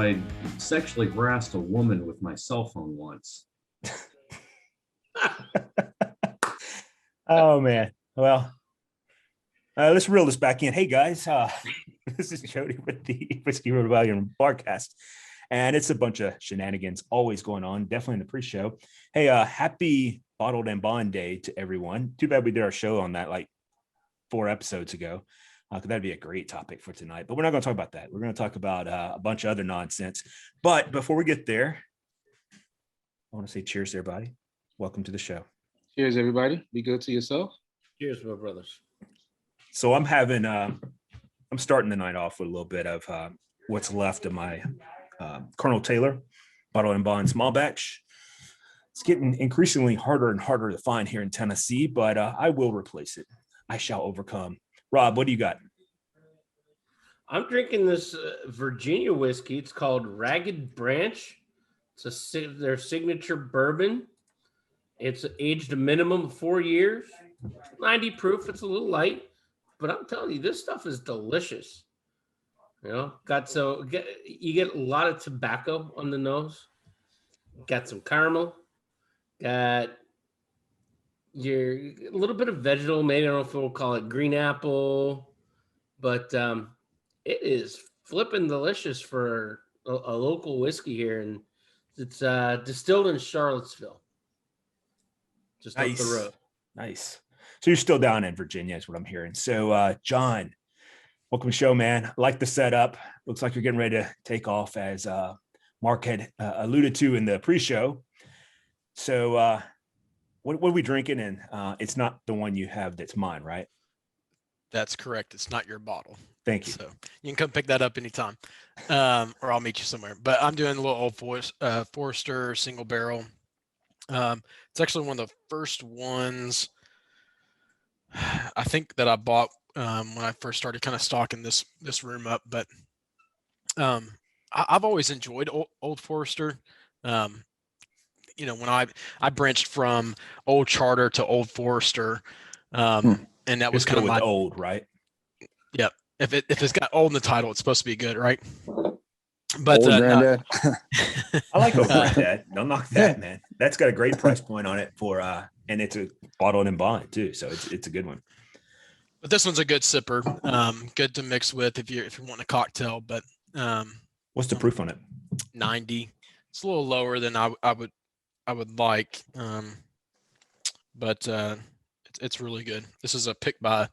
I sexually harassed a woman with my cell phone once. Oh man. Well, let's reel this back in. Hey guys, this is Jody with the Whiskey Rebellion Barcast, and it's a bunch of shenanigans always going on, definitely in the pre-show. Hey, happy Bottled and Bond Day to everyone. Too bad we did our show on that like 4 episodes ago, because that'd be a great topic for tonight. But we're not going to talk about that. We're going to talk about a bunch of other nonsense. But before we get there, I want to say cheers to everybody. Welcome to the show. Cheers, everybody. Be good to yourself. Cheers, my brothers. So I'm starting the night off with a little bit of what's left of my Colonel Taylor Bottle and Bond small batch. It's getting increasingly harder and harder to find here in Tennessee, but I will replace it. I shall overcome. Rob, what do you got? I'm drinking this Virginia whiskey. It's called Ragged Branch. It's their signature bourbon. It's aged a minimum of 4 years, 90 proof. It's a little light, but I'm telling you, this stuff is delicious. You know, you get a lot of tobacco on the nose. Got some caramel. Got a little bit of vegetal. Maybe I don't know if we'll call it green apple, but it is flipping delicious for a local whiskey here, and it's distilled in Charlottesville. Just Nice. up the road. Nice. So you're still down in Virginia is what I'm hearing. So John, welcome to the show, man. I like the setup. Looks like you're getting ready to take off, as Mark had alluded to in the pre-show. So what are we drinking? And it's not the one you have that's mine, right? That's correct. It's not your bottle. Thank you. So you can come pick that up anytime, or I'll meet you somewhere. But I'm doing a little Old Forester single barrel. It's actually one of the first ones I think that I bought when I first started kind of stocking this room up. But I've always enjoyed Old Forester. You know, when I branched from Old Charter to Old Forester, and that was kind of my old, right? Yep. If it's got old in the title, it's supposed to be good, right? But Old Granddad. I like Old Granddad. Don't knock that, man. That's got a great price point on it for and it's a bottled and bond too, so it's a good one. But this one's a good sipper, good to mix with if you're wanting a cocktail. But what's the proof on it? 90. It's a little lower than I would like, but it's really good. This is a pick by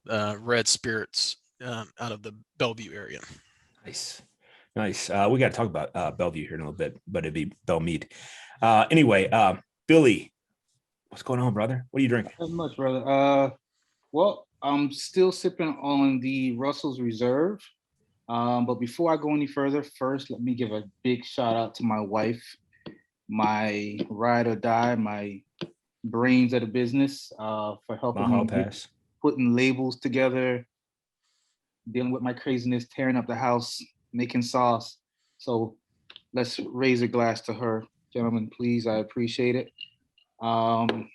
Red Spirits out of the Bellevue area. Nice. We got to talk about Bellevue here in a little bit, but it'd be Belmead. Anyway, Billy, what's going on, brother? What are you drinking? Not much, brother. Well, I'm still sipping on the Russell's Reserve. But before I go any further, first, let me give a big shout out to my wife, my ride or die, my brains of the business, for helping me putting labels together, dealing with my craziness, tearing up the house, making sauce. So let's raise a glass to her, gentlemen, please. I appreciate it. And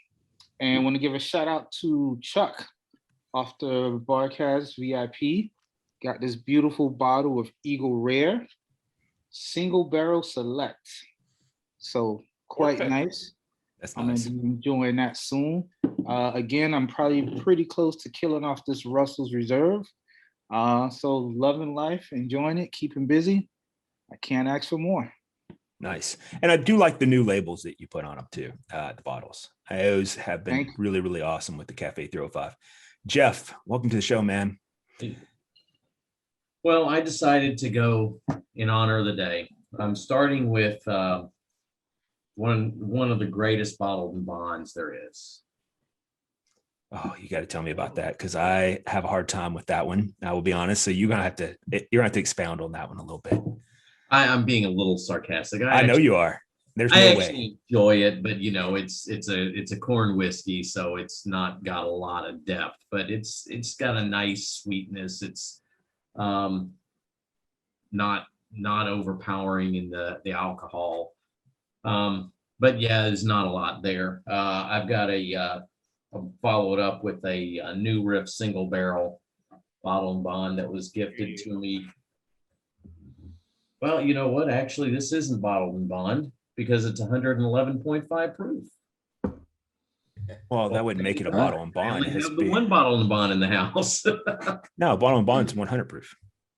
I want to give a shout out to Chuck off the Barcast VIP. Got this beautiful bottle of Eagle Rare Single Barrel Select. So quite nice. That's I'm nice. gonna be enjoying that soon. Again, I'm probably pretty close to killing off this Russell's Reserve. So loving life, enjoying it, keeping busy. I can't ask for more. Nice. And I do like the new labels that you put on them too, the bottles. I always have been really, really awesome with the Cafe 305. Jeff, welcome to the show, man. Well, I decided to go in honor of the day. I'm starting with one of the greatest bottled and bonds there is. Oh, you got to tell me about that, because I have a hard time with that one. I will be honest. So you're gonna have to expound on that one a little bit. I'm being a little sarcastic. I know you are. There's no I way. actually enjoy it, but you know, it's a corn whiskey, so it's not got a lot of depth, but it's got a nice sweetness. It's not overpowering in the alcohol. But yeah, there's not a lot there. I've got I'll follow it up with a New Riff single barrel bottle and bond that was gifted to me Well, you know what? Actually, this isn't bottled in bond because it's 111.5 proof. Well, that wouldn't make it a Huh? bottle and I bond. only It has have to the be, one bottle in bond in the house. no, bottle and bond's 100 proof.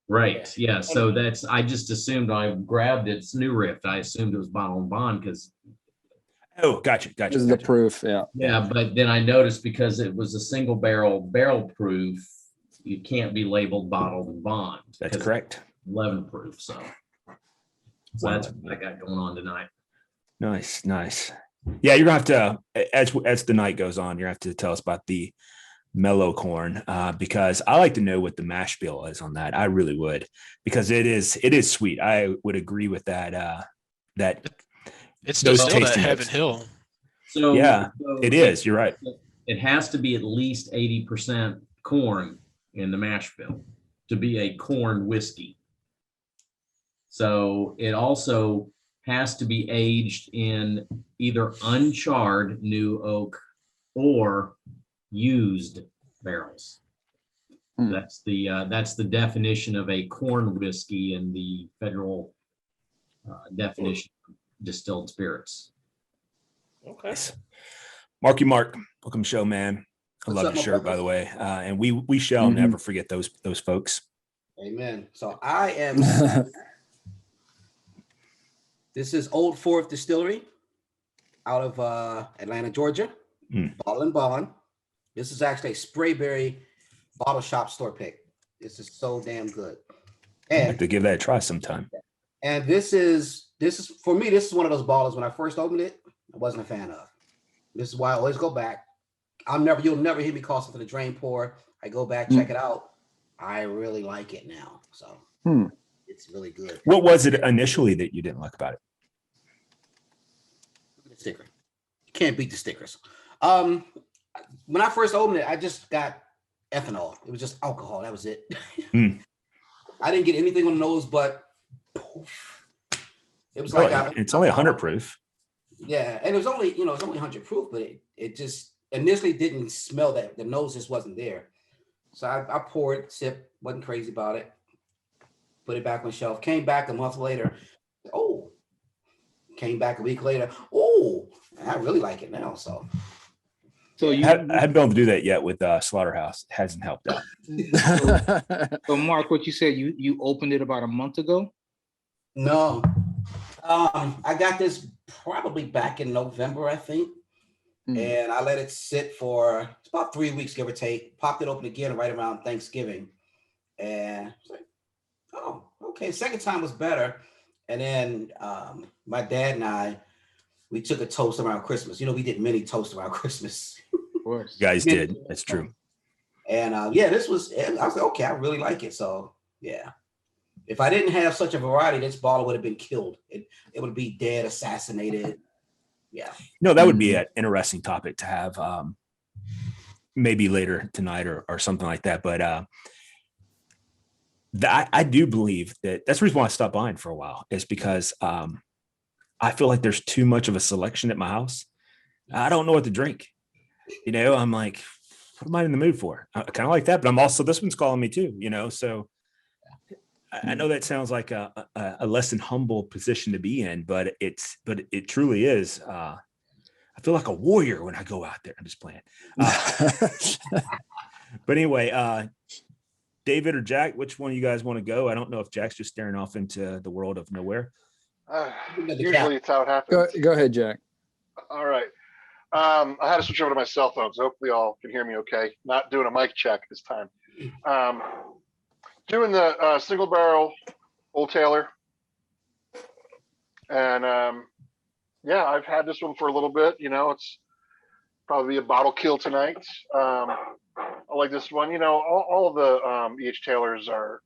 Right. Yeah. So that's, I just assumed I grabbed its new rift. I assumed it was bottle and bond because, Oh, gotcha. This is the proof. Yeah. yeah, but then I noticed because it was a single barrel proof, you can't be labeled bottled and bond. That's 'cause correct. it's 11 proof. So that's what I got going on tonight. Nice, nice. Yeah, you're gonna have to, as the night goes on, you're gonna have to tell us about the mellow corn, because I like to know what the mash bill is on that. I really would, because it is sweet. I would agree with that. That It's those distilled at tasty Heaven notes. Hill. So Yeah, so it is. You're right. It has to be at least 80% corn in the mash bill to be a corn whiskey. So it also has to be aged in either uncharred new oak or used barrels. Hmm. That's the definition of a corn whiskey in the federal definition of distilled spirits. Okay. Nice. Marky Mark, welcome to the show, man. I What's love up, your my shirt, by brother? the way. And we shall Mhm. never forget those folks. Amen. So I am. This is Old Fourth Distillery out of Atlanta, Georgia. Mm. Bottle and Bond. This is actually a Sprayberry bottle shop store pick. This is so damn good. I'd like And to give that a try sometime. this is for me. This is one of those bottles. When I first opened it, I wasn't a fan of. This is why I always go back. You'll never hear me call something a drain pour. I go back, check it out. I really like it now. So it's really good. What was it initially that you didn't like about it? Look at the sticker. You can't beat the stickers. When I first opened it, I just got ethanol. It was just alcohol. That was it. Mm. I didn't get anything on the nose, but poof. It was Oh, like it's only 100 proof. Yeah, and it was only, it's only 100 proof, but it just initially didn't smell that. The nose just wasn't there. So I poured, sipped, wasn't crazy about it. Put it back on the shelf. Came back a month later. Oh, came back a week later. Oh, I really like it now. So you, I haven't been able to do that yet with Slaughterhouse. It hasn't helped out. so Mark, what you said, you opened it about a month ago? no, I got this probably back in November, I think. And I let it sit for about 3 weeks, give or take. Popped it open again right around Thanksgiving. And it's like, oh, okay. Second time was better. And then my dad and we took a toast around Christmas. We did many toasts around Christmas. Of course. You guys did. That's true. And I was like, okay, I really like it. So yeah. If I didn't have such a variety, this bottle would have been killed. It would be dead, assassinated. Yeah. That would be an interesting topic to have maybe later tonight or something like that. But I do believe that's the reason why I stopped buying for a while, is because I feel like there's too much of a selection at my house. I don't know what to drink. I'm like, what am I in the mood for? I kind of like that, but I'm also, this one's calling me too, so I know that sounds like a less than humble position to be in, but it truly is. I feel like a warrior when I go out there. I'm just playing. But anyway, David or Jack, which one of you guys want to go? I don't know if Jack's just staring off into the world of nowhere. Usually it's how it happens. Go ahead, Jack. All right. I had to switch over to my cell phone, so hopefully y'all can hear me okay. Not doing a mic check this time. Doing the single barrel Old Taylor. And yeah, I've had this one for a little bit. It's probably a bottle kill tonight. I like this one. All of the E.H. Taylors are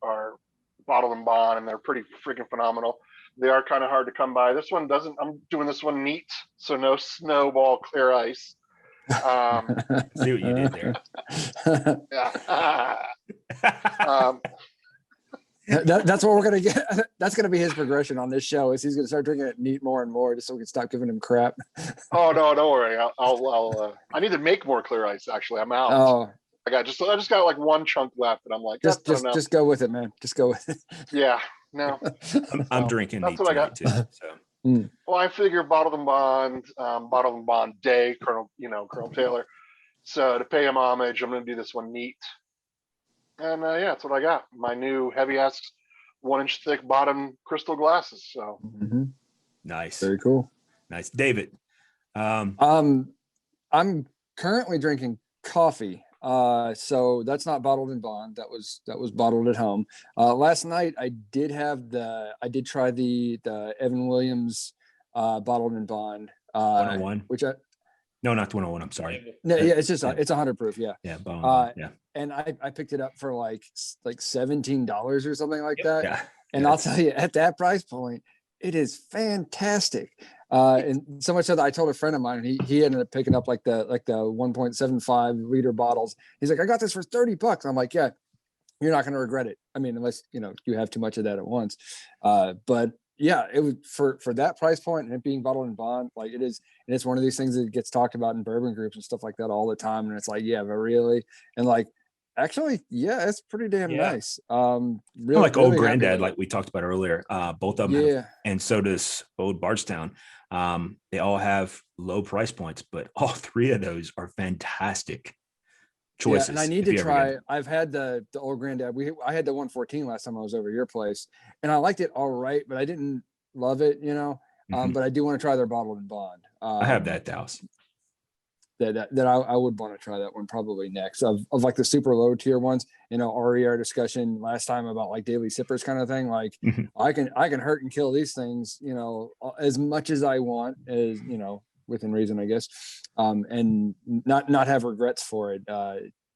bottled and bond, and they're pretty freaking phenomenal. They are kind of hard to come by. This one doesn't. I'm doing this one neat, so no snowball, clear ice. See what you did there. Yeah. That's what we're gonna get. That's gonna be his progression on this show. Is he's gonna start drinking it neat more and more, just so we can stop giving him crap. Oh no, don't worry. I need to make more clear ice. Actually, I'm out. Oh, I just got like one chunk left, and I'm like, that's not enough. just go with it, man. Just go with it. Yeah. No. I'm So, drinking that's neat what I got. tonight too. So Well, I figure bottled and bond day, Colonel Taylor. So to pay him homage, I'm going to do this one neat. And yeah, that's what I got. My new heavy ass 1-inch thick bottom crystal glasses. So Mhm. nice, Very cool. nice, David. I'm currently drinking coffee. So that's not bottled in bond. That was bottled at home. Last night I did try the Evan Williams bottled in bond. 101. Which No, not 101. I'm sorry. no, yeah, it's just it's 100 proof. Yeah. Yeah, bottled, yeah. And I picked it up for like $17 or something like that. Yeah. And I'll tell you, at that price point, it is fantastic. And so much so that I told a friend of mine, and he ended up picking up like the 1.75 liter bottles. He's like, I got this for $30. I'm like, yeah, you're not going to regret it. I mean, unless you have too much of that at once. But yeah, it was for that price point and it being bottled in bond, like it is, and it's one of these things that gets talked about in bourbon groups and stuff like that all the time. And it's like, yeah, but really, and like, actually, yeah, it's pretty damn nice. Really, like Old Granddad, like we talked about earlier. Both of them, have, and so does Old Bardstown. They all have low price points, but all three of those are fantastic choices. Yeah, and I need to try. I've had the Old Granddad. I had the 114 last time I was over your place, and I liked it all right, but I didn't love it, But I do want to try their bottled in bond. I have that, Dallas. That I would want to try that one probably next of like the super low tier ones. Our discussion last time about like daily sippers kind of thing. Like I can hurt and kill these things, as much as I want, as within reason, I guess, and not have regrets for it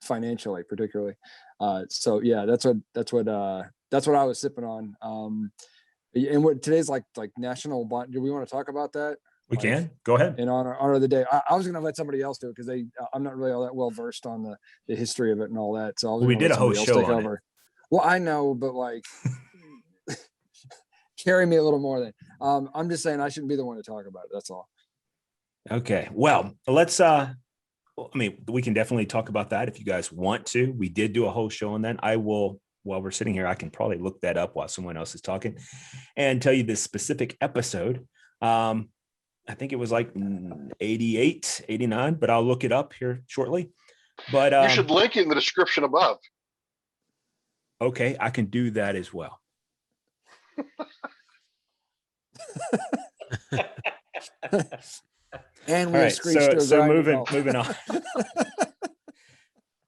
financially, particularly. So yeah, that's what I was sipping on. And what today's like National Bond. Do we want to talk about that? We can go ahead. In honor of the day. I was going to let somebody else do it because I'm not really all that well versed on the history of it and all that. So we did a whole show on it. Well, I know, but like, carry me a little more than. I'm just saying I shouldn't be the one to talk about it. That's all. Okay. Well, let's. We can definitely talk about that if you guys want to. We did do a whole show on that. I will. While we're sitting here, I can probably look that up while someone else is talking, and tell you this specific episode. I think it was like 88, 89, but I'll look it up here shortly. But you should link it in the description above. Okay, I can do that as well. And we right, so moving on.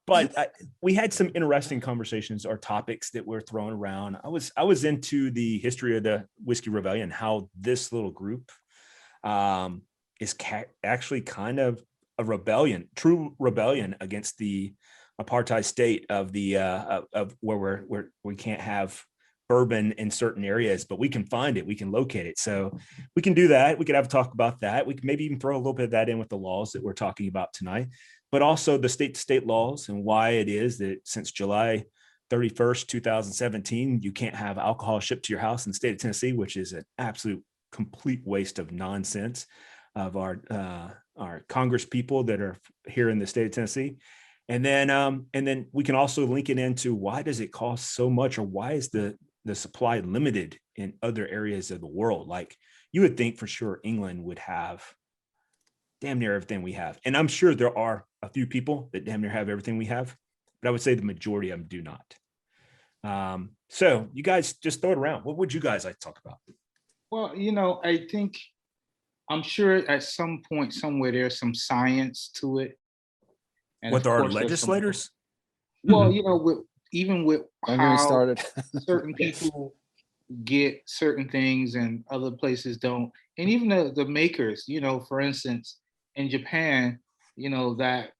But we had some interesting conversations or topics that were thrown around. I was into the history of the Whiskey Rebellion, how this little group is actually kind of a rebellion, true rebellion against the apartheid state of the of where we can't have bourbon in certain areas, but we can find it, we can locate it. So we can do that. We could have a talk about that. We can maybe even throw a little bit of that in with the laws that we're talking about tonight, but also the state-to-state laws and why it is that since July 31st, 2017, you can't have alcohol shipped to your house in the state of Tennessee, which is an absolute complete waste of nonsense of our Congress people that are here in the state of Tennessee. And then we can also link it into why does it cost so much, or why is the supply limited in other areas of the world? Like you would think for sure England would have damn near everything we have. And I'm sure there are a few people that damn near have everything we have, but I would say the majority of them do not. So you guys just throw it around. What would you guys like to talk about? Well, I'm sure at some point somewhere there's some science to it. And with our legislators? Well, with how started. certain people get certain things and other places don't. And even the makers, for instance, in Japan, that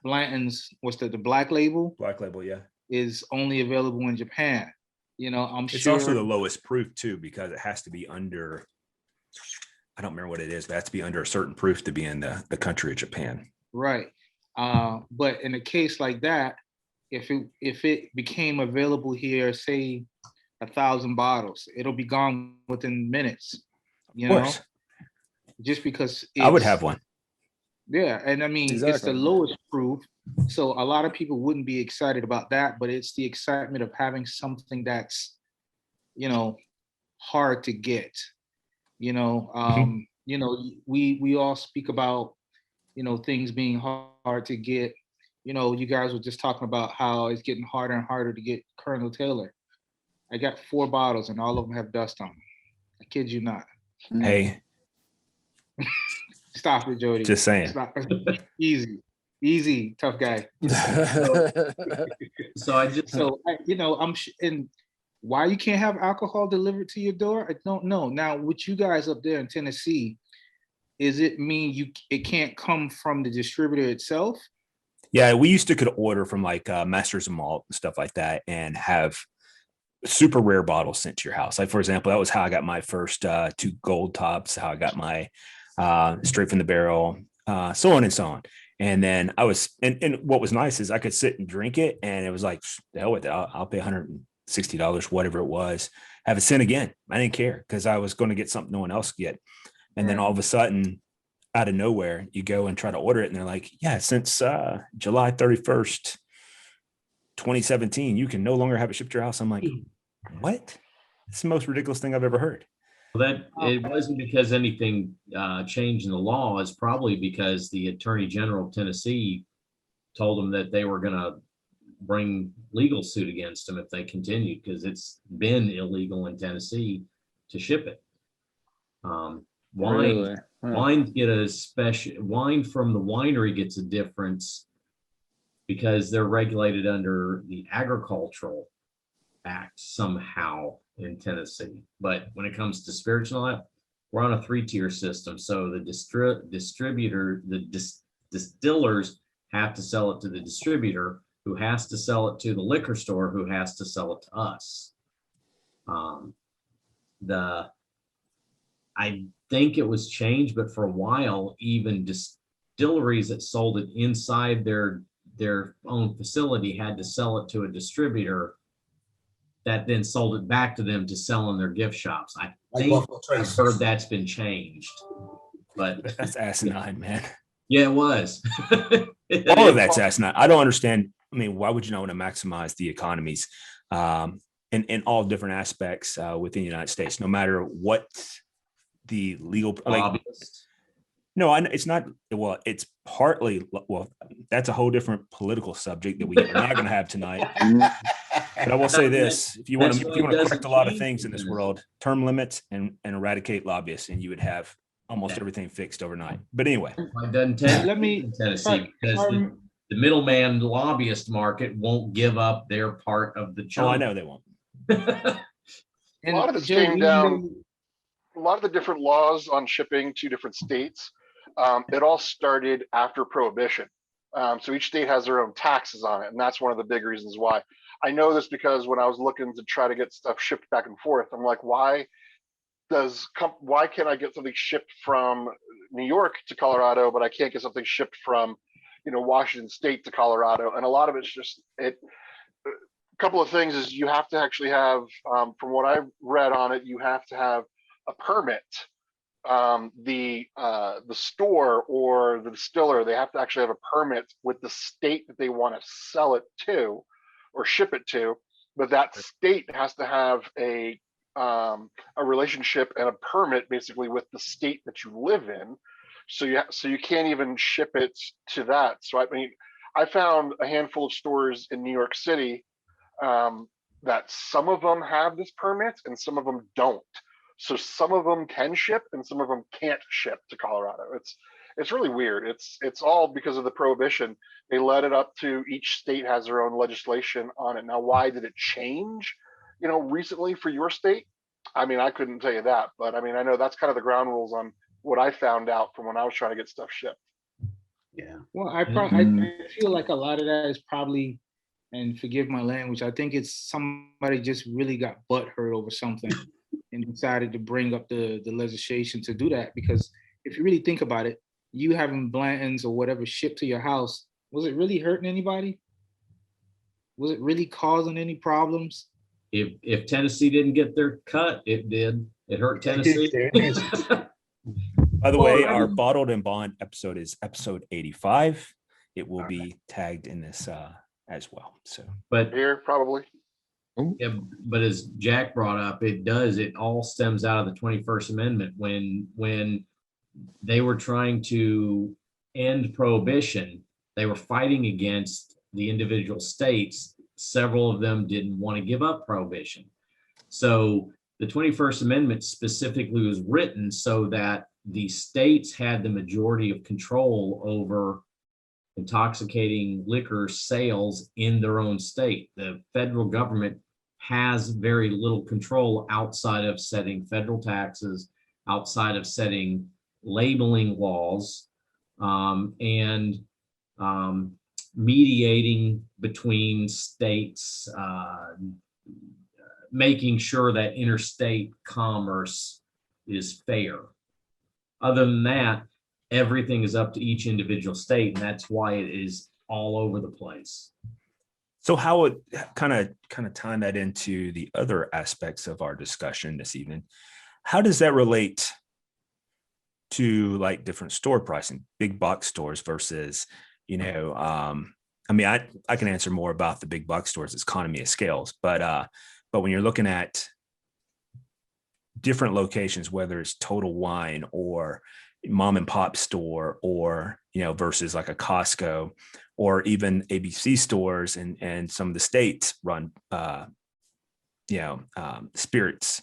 Blanton's, what's the Black Label? Black Label, yeah. Is only available in Japan. It's sure also the lowest proof too, because it has to be under, I don't remember what it is, but it has to be under a certain proof to be in the country of Japan. Right. But in a case like that, if it became available here, say 1,000 bottles, it'll be gone within minutes. Just because I would have one. Yeah, and I mean It's the lowest proof, so a lot of people wouldn't be excited about that. But it's the excitement of having something that's hard to get. We all speak about, things being hard to get. You guys were just talking about how it's getting harder and harder to get Colonel Taylor. I got 4 bottles and all of them have dust on them. I kid you not. Hey, Stop it, Jody. just saying. Stop. Easy, tough guy. So and why you can't have alcohol delivered to your door, I don't know. Now, with you guys up there in Tennessee, is it mean it can't come from the distributor itself? Yeah, we used to could order from like Masters of Malt and stuff like that, and have super rare bottles sent to your house. Like, for example, that was how I got my first 2 gold tops, how I got my straight from the barrel, so on and so on. And then I was, and what was nice is I could sit and drink it, and it was like, the hell with it. I'll pay $160, whatever it was, have it sent again. I didn't care because I was going to get something no one else could get. And then all of a sudden, out of nowhere, you go and try to order it, and they're like, yeah, since July 31st, 2017, you can no longer have it shipped to your house. I'm like, what? It's the most ridiculous thing I've ever heard. Well, that it wasn't because anything changed in the law. It's probably because the Attorney General of Tennessee told them that they were going to bring legal suit against them if they continued, because it's been illegal in Tennessee to ship it. Wine get a special wine from the winery gets a difference because they're regulated under the Agricultural Act somehow in Tennessee. But when it comes to spirits and all that, we're on a 3-tier system. So the distillers have to sell it to the distributor, who has to sell it to the liquor store, who has to sell it to us. I think it was changed, but for a while, even distilleries that sold it inside their own facility had to sell it to a distributor that then sold it back to them to sell in their gift shops. I think I've heard that's been changed, but That's asinine, man. yeah, it was. All of that's asinine. I don't understand. I mean, why would you not want to maximize the economies in all different aspects within the United States, no matter what the legal, like, no, it's not. Well, it's partly, well, that's a whole different political subject that we're not going to have tonight. But I will say this: if you want to correct a lot of things in this world, term limits and eradicate lobbyists, and you would have almost everything fixed overnight. But anyway, Let me- Tennessee, because the middleman lobbyist market won't give up their part of the chunk. oh, I know they won't. A lot of this came down. A lot of the different laws on shipping to different states, it all started after Prohibition. So each state has their own taxes on it, and that's one of the big reasons why. I know this because when I was looking to try to get stuff shipped back and forth, I'm like, why can't I get something shipped from New York to Colorado, but I can't get something shipped from, Washington State to Colorado? And a lot of it's just a couple of things is you have to actually have, from what I've read on it, you have to have a permit. The store or the distiller, they have to actually have a permit with the state that they want to sell it to or ship it to, but that state has to have a relationship and a permit basically with the state that you live in. So you can't even ship it to that. So I mean, I found a handful of stores in New York City that some of them have this permit and some of them don't. So some of them can ship and some of them can't ship to Colorado. It's really weird. It's all because of the Prohibition. They let it up to each state has their own legislation on it. Now, why did it change, recently for your state? I mean, I couldn't tell you that, but I mean, I know that's kind of the ground rules on what I found out from when I was trying to get stuff shipped. Yeah. Well, I feel like a lot of that is probably, and forgive my language, I think it's somebody just really got butthurt over something and decided to bring up the legislation to do that. Because if you really think about it, you having Blanton's or whatever shipped to your house, was it really hurting anybody? Was it really causing any problems? If Tennessee didn't get their cut, it did. It hurt Tennessee. By the way, our Bottled and Bond episode is episode 85. It will be tagged in this as well. So, But Here, probably. Yeah, but as Jack brought up, it all stems out of the 21st Amendment when they were trying to end prohibition, they were fighting against the individual states. Several of them didn't want to give up prohibition. So the 21st Amendment specifically was written so that the states had the majority of control over intoxicating liquor sales in their own state. The federal government has very little control outside of setting federal taxes, outside of setting labeling laws, and mediating between states, making sure that interstate commerce is fair. Other than that, everything is up to each individual state, and that's why it is all over the place. So how would kind of tying that into the other aspects of our discussion this evening, how does that relate to like different store pricing, big box stores versus, I mean, I can answer more about the big box stores, it's economy of scales, but when you're looking at different locations, whether it's Total Wine or mom and pop store, or versus like a Costco or even ABC stores and some of the states run spirits,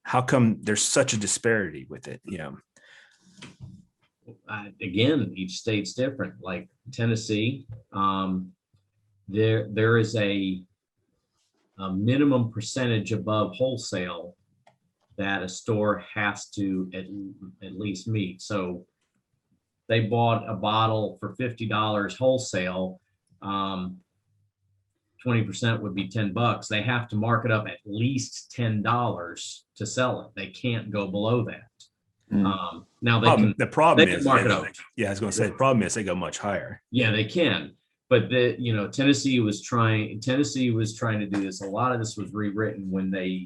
how come there's such a disparity with it? Again, each state's different. Like Tennessee, there is a minimum percentage above wholesale that a store has to at least meet. So they bought a bottle for $50 wholesale, 20% would be $10. They have to mark it up at least $10 to sell it. They can't go below that. Now The problem they is, can mark it up. Yeah, I was going to say the problem is they go much higher. Yeah, they can. But Tennessee was trying to do this. A lot of this was rewritten when they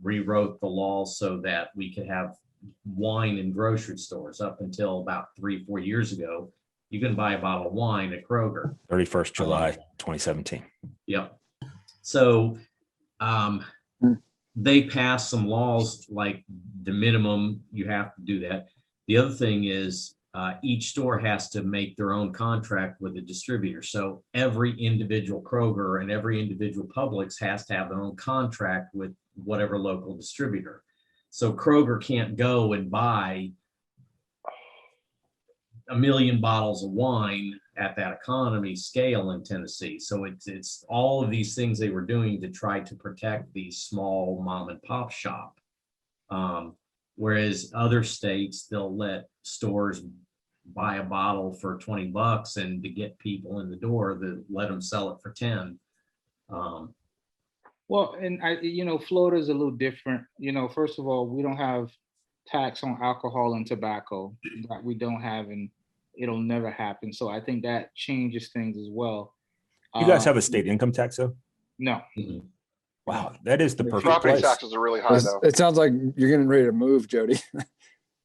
rewrote the law so that we could have wine in grocery stores. Up until about 3-4 years ago, you can buy a bottle of wine at Kroger. 31st July 2017. Yep. So they passed some laws like the minimum, you have to do that. The other thing is each store has to make their own contract with the distributor. So every individual Kroger and every individual Publix has to have their own contract with whatever local distributor. So Kroger can't go and buy 1 million bottles of wine at that economy scale in Tennessee. So it's all of these things they were doing to try to protect these small mom and pop shop. Whereas other states, they'll let stores buy a bottle for $20 and to get people in the door, they let them sell it for 10. Well, and Florida is a little different. First of all, we don't have tax on alcohol and tobacco that we don't have, and it'll never happen. So I think that changes things as well. You guys have a state income tax though? No. Mhm. Wow, that is the perfect Property place. taxes are really high though. It sounds like you're getting ready to move, Jody.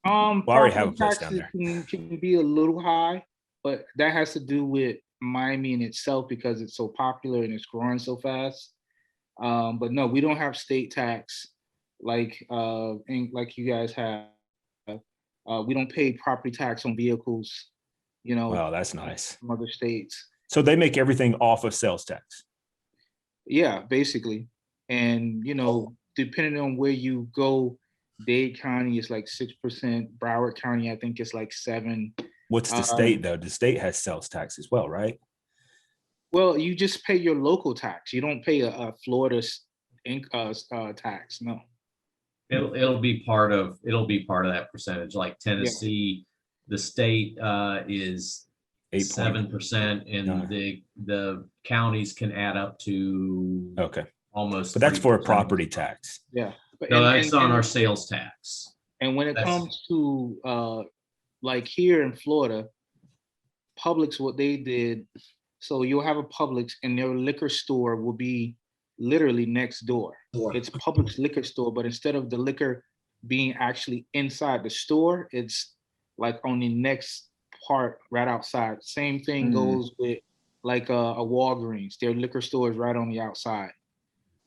Well, I already have a property place down taxes can be a little high, but that has to do with Miami in itself because it's so popular and it's growing so fast. But no, we don't have state tax like you guys have. We don't pay property tax on vehicles, Wow, that's nice. from other states. So they make everything off of sales tax. Yeah, basically. And depending on where you go, Dade County is like 6%. Broward County, I think, is like 7%. What's the state though? The state has sales tax as well, right? Well, you just pay your local tax. You don't pay a Florida tax. No. It'll be part of that percentage. Like Tennessee, the state is 7%, and the counties can add up to almost. But that's for a 3%. property tax. Yeah. No, that's on our sales tax. And when it comes to like here in Florida, Publix, what they did, so you'll have a Publix and their liquor store will be literally next door. It's Publix liquor store, but instead of the liquor being actually inside the store, it's like on the next part right outside. Same thing goes with like a Walgreens. Their liquor store is right on the outside.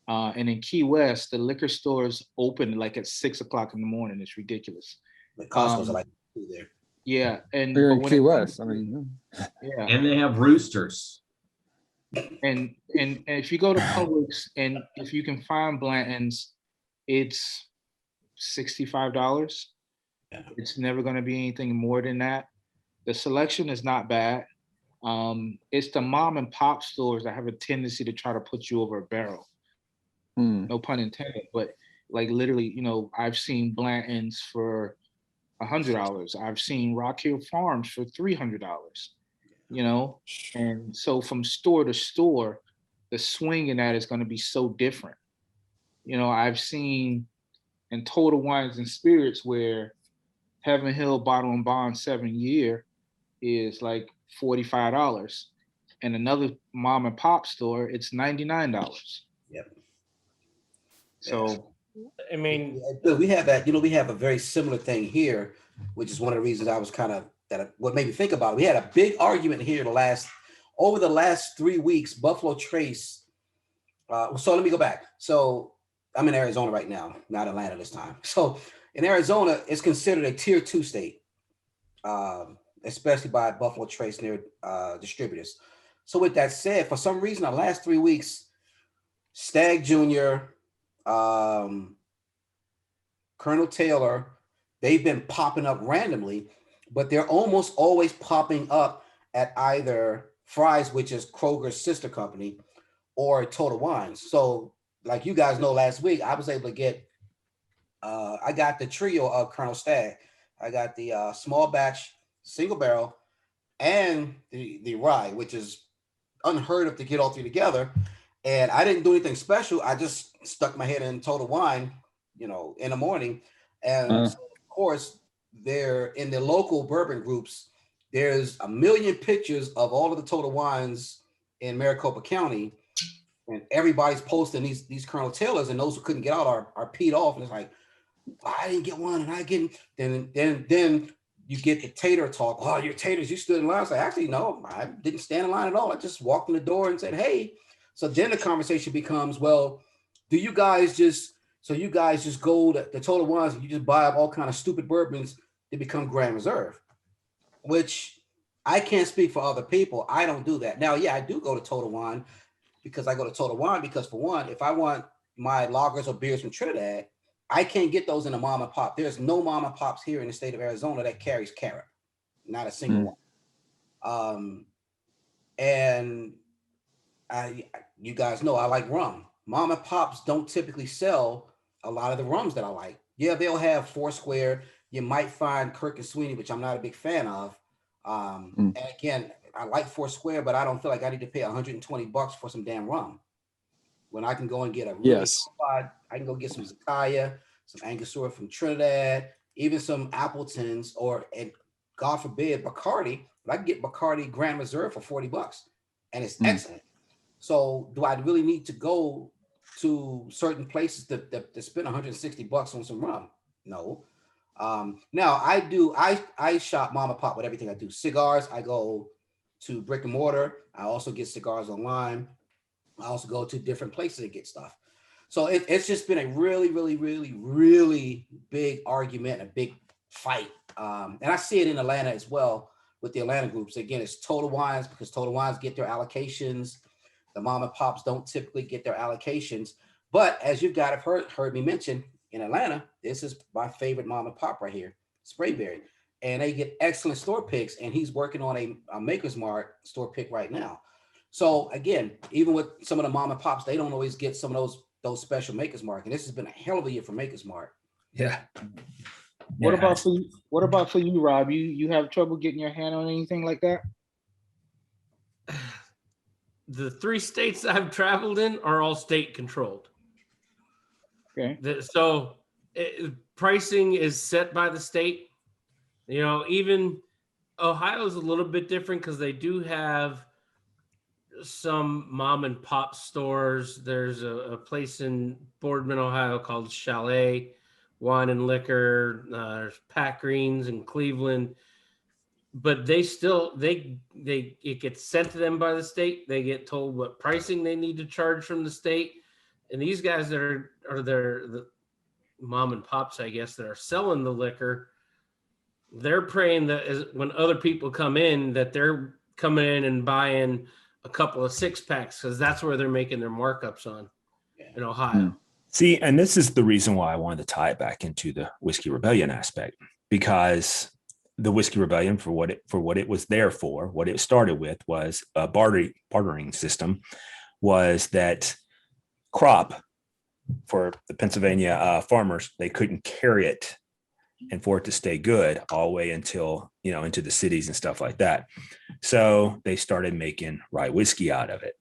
And in Key West, the liquor stores open like at 6 o'clock in the morning. It's ridiculous. The Costco's Um, like there. Yeah, and Here but in when Key it West, comes I to, mean, yeah, And they have roosters. and if you go to Publix and if you can find Blanton's, it's $65. Yeah. It's never going to be anything more than that. The selection is not bad. It's the mom and pop stores that have a tendency to try to put you over a barrel. hmm. No pun intended, but like literally, I've seen Blanton's for $100. I've seen Rock Hill Farms for $300. And so from store to store, the swing in that is going to be so different. I've seen in Total Wines and Spirits where Heaven Hill Bottle and Bond 7-year is like $45. And another mom and pop store, it's $99. Yep. So I mean, Bill, we have that. We have a very similar thing here, which is one of the reasons I was what made me think about it. We had a big argument here over the last 3 weeks. Buffalo Trace. So let me go back. So I'm in Arizona right now, not Atlanta this time. So in Arizona, it's considered a tier 2 state, especially by Buffalo Trace near distributors. So with that said, for some reason, the last 3 weeks, Stag Jr., Colonel Taylor, they've been popping up randomly, but they're almost always popping up at either Fry's, which is Kroger's sister company, or Total Wines. So like you guys know, last week I was able to get, I got the trio of Colonel Stag. I got the small batch, single barrel, and the rye, which is unheard of to get all three together. And I didn't do anything special. I just stuck my head in Total Wine, in the morning. And so of course, there in the local bourbon groups, there's a million pictures of all of the Total Wines in Maricopa County. And everybody's posting these Colonel Taylors, and those who couldn't get out are peed off. And it's like, I didn't get one, and I get. Then you get the tater talk. Oh, your taters, you stood in line. I said, actually, no, I didn't stand in line at all. I just walked in the door and said, hey. So then the conversation becomes, well, do you guys just go to the Total Wines and you just buy up all kind of stupid bourbons to become Grand Reserve? Which I can't speak for other people. I don't do that. Now, yeah, I do go to Total Wine because for one, if I want my lagers or beers from Trinidad, I can't get those in a mom and pop. There's no mom and pops here in the state of Arizona that carries carat, not a single one. And you guys know I like rum. Mom and pops don't typically sell a lot of the rums that I like. Yeah, they'll have Foursquare. You might find Kirk and Sweeney, which I'm not a big fan of. And again, I like Foursquare, but I don't feel like I need to pay $120 for some damn rum. When I can go and get I can go get some Zakaya, some Angostura from Trinidad, even some Appletons, and God forbid Bacardi. But I can get Bacardi Grand Reserve for $40, and it's excellent. So, do I really need to go to certain places to spend $160 on some rum? No. Now I shop mom and pop with everything I do. Cigars, I go to brick and mortar. I also get cigars online. I also go to different places to get stuff. So it's just been a really, really, really, really big argument, a big fight. And I see it in Atlanta as well with the Atlanta groups. Again, it's Total Wines because Total Wines get their allocations. The mom and pops don't typically get their allocations. But as you guys have heard me mention, in Atlanta, this is my favorite mom and pop right here, Sprayberry. And they get excellent store picks. And he's working on a Maker's Mark store pick right now. So again, even with some of the mom and pops, they don't always get some of those special Maker's Mark. And this has been a hell of a year for Maker's Mark. Yeah. What about for you, Rob? You have trouble getting your hand on anything like that? The 3 states I've traveled in are all state controlled. Okay. So pricing is set by the state. Even Ohio is a little bit different because they do have some mom and pop stores. There's a place in Boardman, Ohio called Chalet Wine and Liquor. There's Pat Greens in Cleveland, but they still it gets sent to them by the state. They get told what pricing they need to charge from the state. And these guys that are the mom and pops, I guess, that are selling the liquor, they're praying that when other people come in, that they're coming in and buying a couple of 6-packs, because that's where they're making their markups on in Ohio. See, and this is the reason why I wanted to tie it back into the Whiskey Rebellion aspect, because the Whiskey Rebellion, for what it was there for, what it started with was a bartering system, was that crop for the Pennsylvania farmers, they couldn't carry it and for it to stay good all the way until, into the cities and stuff like that. So they started making rye whiskey out of it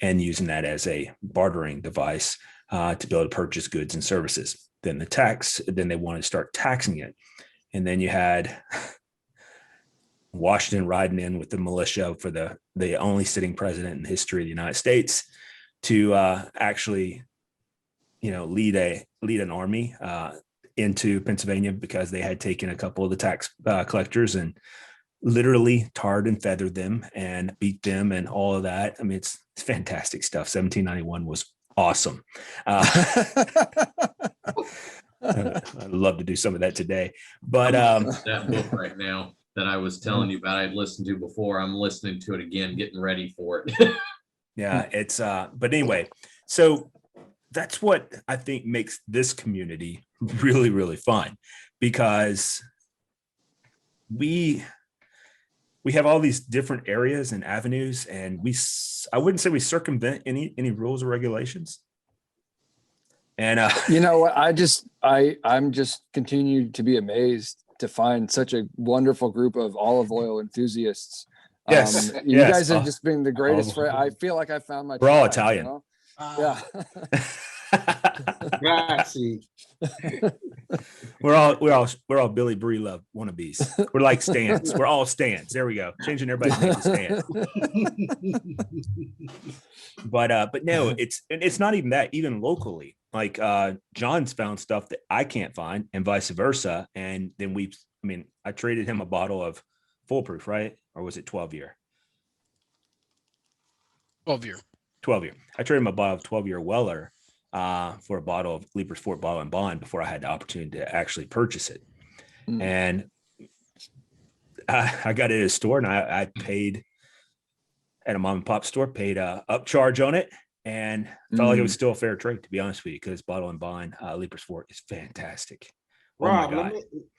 and using that as a bartering device to be able to purchase goods and services. Then they wanted to start taxing it. And then you had Washington riding in with the militia for the only sitting president in the history of the United States to actually, lead an army into Pennsylvania, because they had taken a couple of the tax collectors and literally tarred and feathered them and beat them and all of that. I mean, it's fantastic stuff. 1791 was awesome. I'd love to do some of that today, but that book right now that I was telling you about, I'd listened to before. I'm listening to it again, getting ready for it. Yeah, it's but anyway, so that's what I think makes this community really, really fun, because we have all these different areas and avenues, and I wouldn't say we circumvent any rules or regulations. And you know what, I'm just continued to be amazed to find such a wonderful group of olive oil enthusiasts. Yes, you yes. guys have just been the greatest friend. I feel like I found my we're all tribe, Italian. Yeah. Grazie. We're all Billy Bree love wannabes. We're like Stans. We're all Stans. There we go. Changing everybody's name to Stan. But no, it's not even that. Even locally, like John's found stuff that I can't find, and vice versa. And then I traded him a bottle of Foolproof, right? Or was it 12-year? 12-year. 12-year. I traded him a bottle of 12-year Weller for a bottle of Leaper's Fort Bottle and Bond before I had the opportunity to actually purchase it. And I got it at a store, and I paid at a mom and pop store, paid a upcharge on it, and felt like it was still a fair trade, to be honest with you, because Bottle and Bond Leaper's Fort is fantastic. Rob, oh my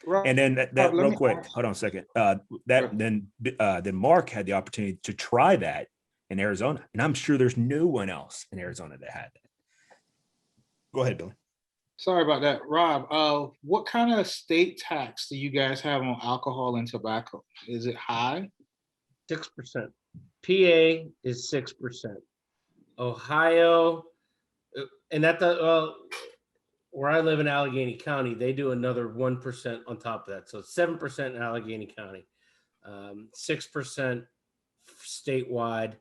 God. And then that real quick, hold on a second. Then Mark had the opportunity to try that in Arizona, and I'm sure there's no one else in Arizona that had that. Go ahead, Billy. Sorry about that, Rob. What kind of state tax do you guys have on alcohol and tobacco? Is it high? 6%. PA is 6%. Ohio, and where I live in Allegheny County, they do another 1% on top of that. So 7% in Allegheny County, 6% statewide.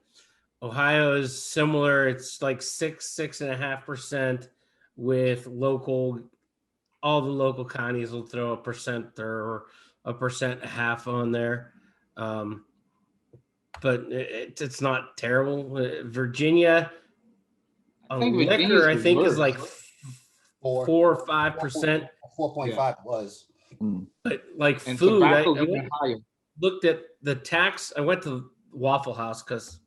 Ohio is similar. It's like 6.5%, with all the local counties will throw 1% or 1.5% on there. But it's not terrible. Virginia, liquor, I think, is like 4 or 5%. 4.5 was. But like And food, I even higher. looked at the tax. I went to Waffle House because,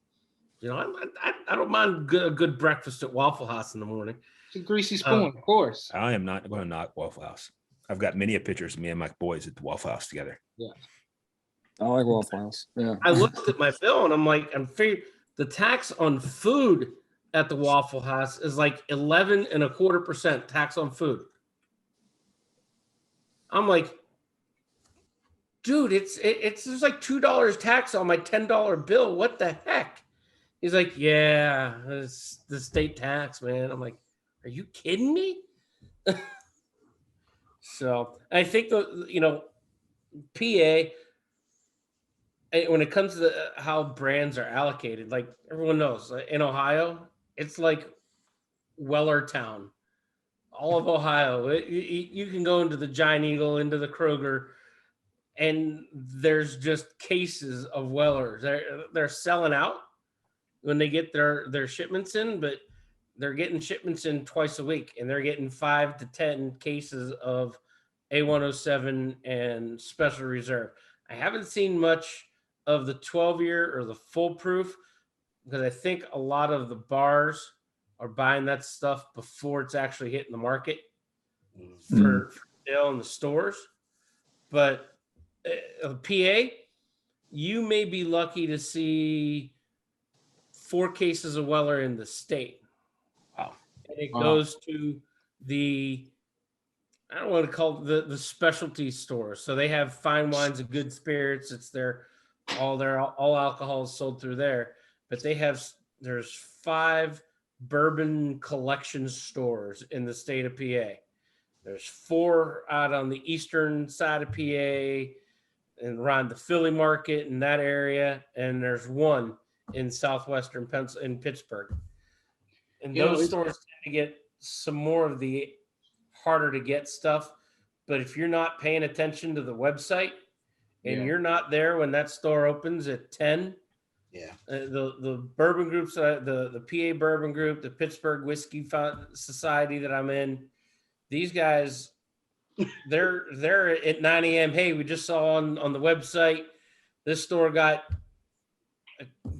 I don't mind a good breakfast at Waffle House in the morning. It's a greasy spoon, of course. I am not going to knock Waffle House. I've got many pictures of me and my boys at the Waffle House together. Yeah. I like Waffle House. Yeah. I looked at my bill and I'm like, the tax on food at the Waffle House is like 11.25% tax on food. I'm like, dude, it's there's like $2 tax on my $10 bill. What the heck? He's like, yeah, it's the state tax, man. I'm like, are you kidding me? So I think PA, when it comes to how brands are allocated, like everyone knows, in Ohio, it's like Wellertown. All of Ohio, you can go into the Giant Eagle, into the Kroger, and there's just cases of Wellers. They're selling out when they get their shipments in, but they're getting shipments in twice a week, and they're getting 5 to 10 cases of A107 and Special Reserve. I haven't seen much of the 12-year or the full proof, because I think a lot of the bars are buying that stuff before it's actually hitting the market for sale in the stores. But PA, you may be lucky to see 4 cases of Weller in the state. Wow. And it goes to the, I don't want to call it the specialty stores. So they have fine wines and good spirits. It's all alcohol is sold through there. But there's 5 bourbon collection stores in the state of PA. There's 4 out on the eastern side of PA and around the Philly market in that area, and there's 1 in southwestern in Pittsburgh. And those stores tend to get some more of the harder to get stuff. But if you're not paying attention to the website and you're not there when that store opens at 10, the bourbon groups, the PA Bourbon Group, the Pittsburgh Whiskey Society that I'm in, these guys, they're at 9 a.m. Hey, we just saw on the website this store got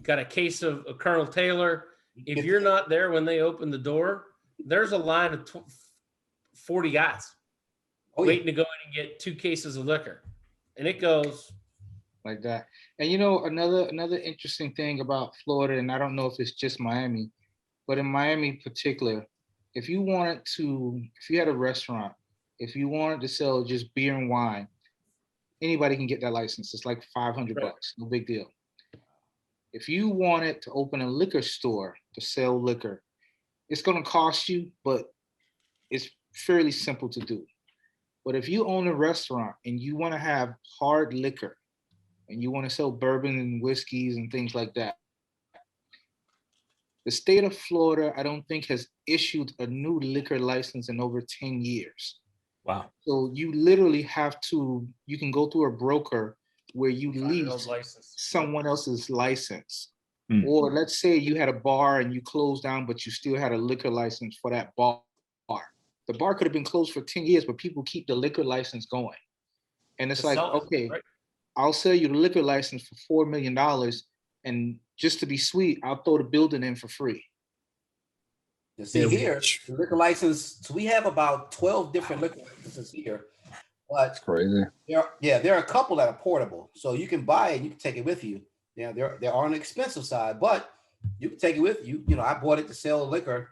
a case of Colonel Taylor. If you're not there when they open the door, there's a line of 40 guys waiting to go in and get 2 cases of liquor, and it goes like that. And another interesting thing about Florida, and I don't know if it's just Miami, but in Miami in particular, if you had a restaurant, if you wanted to sell just beer and wine, anybody can get that license. It's like $500, no big deal. If you wanted to open a liquor store to sell liquor, it's going to cost you, but it's fairly simple to do. But if you own a restaurant and you want to have hard liquor and you want to sell bourbon and whiskeys and things like that, the state of Florida, I don't think, has issued a new liquor license in over 10 years. Wow. So you literally you can go through a broker where you lease someone else's license. Or let's say you had a bar and you closed down, but you still had a liquor license for that bar. The bar could have been closed for 10 years, but people keep the liquor license going. And it's okay, I'll sell you the liquor license for $4 million. And just to be sweet, I'll throw the building in for free. You see here, the liquor license, so we have about 12 different liquor licenses here. But that's crazy. There are a couple that are portable. So you can buy it, you can take it with you. Yeah, they're on the expensive side, but you can take it with you. I bought it to sell liquor.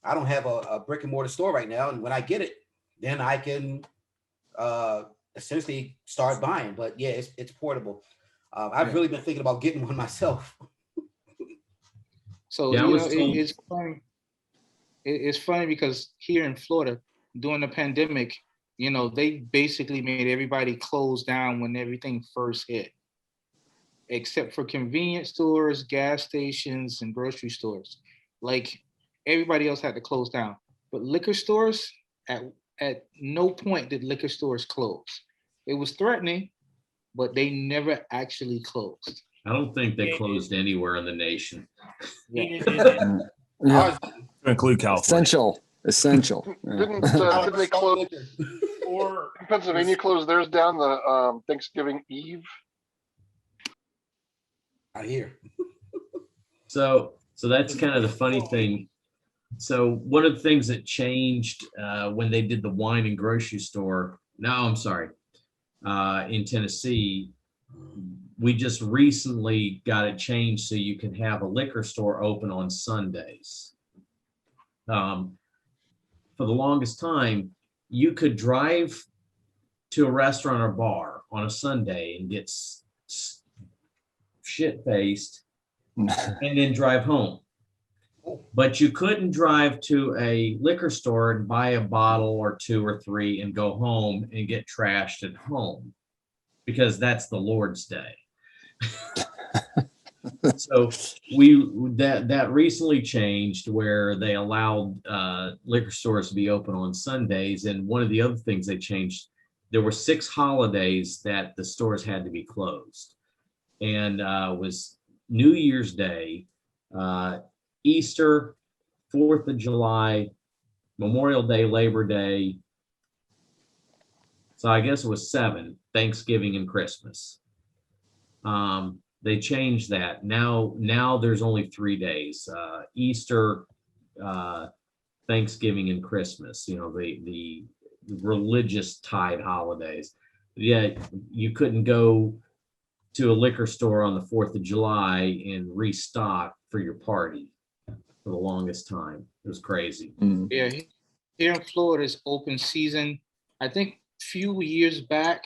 I don't have a brick and mortar store right now. And when I get it, then I can essentially start buying. But yeah, it's portable. I've really been thinking about getting one myself. So it's funny. It's funny because here in Florida, during the pandemic, they basically made everybody close down when everything first hit, except for convenience stores, gas stations, and grocery stores. Like everybody else had to close down. But liquor stores, at no point did liquor stores close. It was threatening, but they never actually closed. I don't think they closed anywhere in the nation. Yeah. Include California. Essential. Didn't they close? Or Pennsylvania closed theirs down the Thanksgiving Eve? I hear. So that's kind of the funny thing. So one of the things that changed when they did the wine and grocery store, in Tennessee, we just recently got it changed so you can have a liquor store open on Sundays. For the longest time, you could drive to a restaurant or bar on a Sunday and get shit-faced and then drive home. But you couldn't drive to a liquor store and buy a bottle or 2 or 3 and go home and get trashed at home, because that's the Lord's Day. So that recently changed where they allowed liquor stores to be open on Sundays. And one of the other things they changed, there were 6 holidays that the stores had to be closed, and was New Year's Day, Easter, 4th of July, Memorial Day, Labor Day. So I guess it was 7, Thanksgiving and Christmas. They changed that. Now there's only 3 days, Easter, Thanksgiving and Christmas, the religious tied holidays. Yeah, you couldn't go to a liquor store on the 4th of July and restock for your party for the longest time. It was crazy. Yeah, here in Florida it's open season. I think a few years back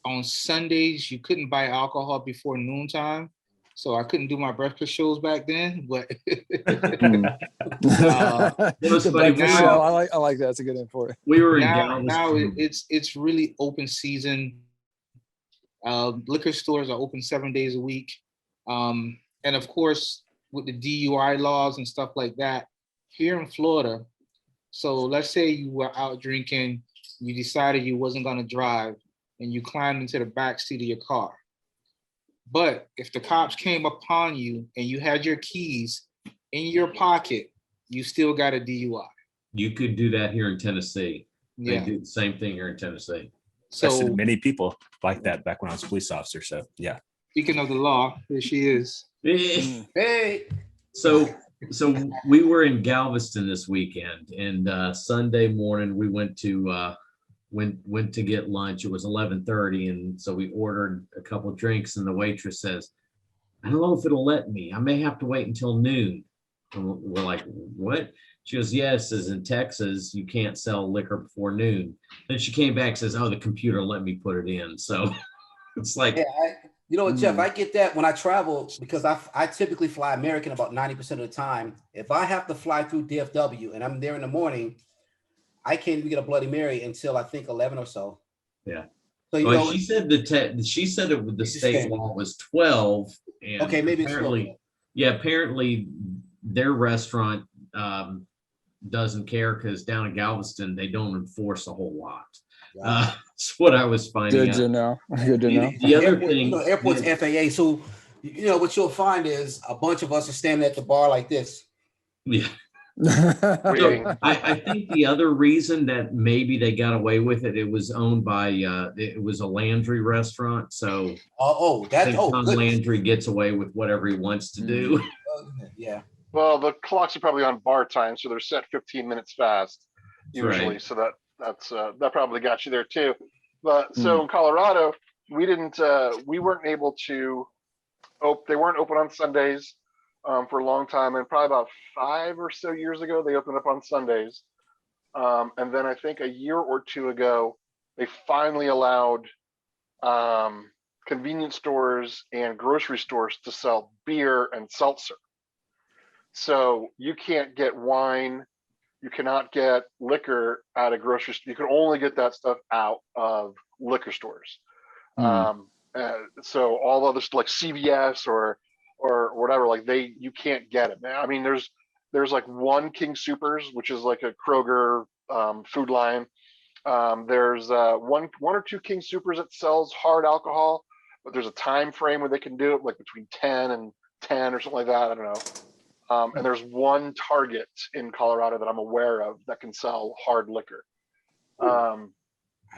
on Sundays you couldn't buy alcohol before noontime. So I couldn't do my breakfast shows back then, but It was The funny. breakfast show. I like that. That's a good name for it. We were in now Galveston. it's really open season. Liquor stores are open 7 days a week. And of course, with the DUI laws and stuff like that, here in Florida, so let's say you were out drinking, you decided you wasn't going to drive, and you climbed into the back seat of your car. But if the cops came upon you and you had your keys in your pocket, you still got a DUI. You could do that here in Tennessee. They Yeah. do the same thing here in Tennessee. Arrested So many people like that back when I was a police officer. So yeah. speaking of the law, here she is. Hey, So we were in Galveston this weekend, and Sunday morning we went to get lunch. It was 11:30, and so we ordered a couple of drinks, and the waitress says, "I don't know if it'll let me. I may have to wait until noon." And we're like, "What?" She goes, "Yes, as in Texas, you can't sell liquor before noon." Then she came back and says, "Oh, the computer let me put it in." So it's like, yeah, you know what, Jeff, I get that when I travel because I typically fly American about 90% of the time. If I have to fly through DFW and I'm there in the morning, I can't even get a Bloody Mary until I think 11 or so. yeah. So you Well, know, she said she said it with the It's state standard. law was 12, and okay, maybe it's apparently, 12. yeah, apparently their restaurant doesn't care because down in Galveston they don't enforce a whole lot. Wow. That's what I was finding Good to out. know. Good to know. The other Airport, thing, you know, airport's FAA. So you know what you'll find is a bunch of us are standing at the bar like this. yeah. Waiting. So I think the other reason that maybe they got away with it, it was owned by it was a Landry restaurant, so I That's think Tom goodness. Landry gets away with whatever he wants to do. Yeah. Well, the clocks are probably on bar time, so they're set 15 minutes fast That's usually. right. So that probably got you there too. But so in Colorado, we weren't able to. They weren't open on Sundays for a long time, and probably about 5 or so years ago, they opened up on Sundays. And then I think a year or two ago, they finally allowed convenience stores and grocery stores to sell beer and seltzer. So you can't get wine, you cannot get liquor at a grocery store. You can only get that stuff out of liquor stores. So all other like CVS or whatever, like you can't get it. I mean, there's like one King Soopers, which is like a Kroger food line. There's one or two King Soopers that sells hard alcohol, but there's a time frame where they can do it, like between 10 and 10 or something like that. I don't know. And there's one Target in Colorado that I'm aware of that can sell hard liquor. I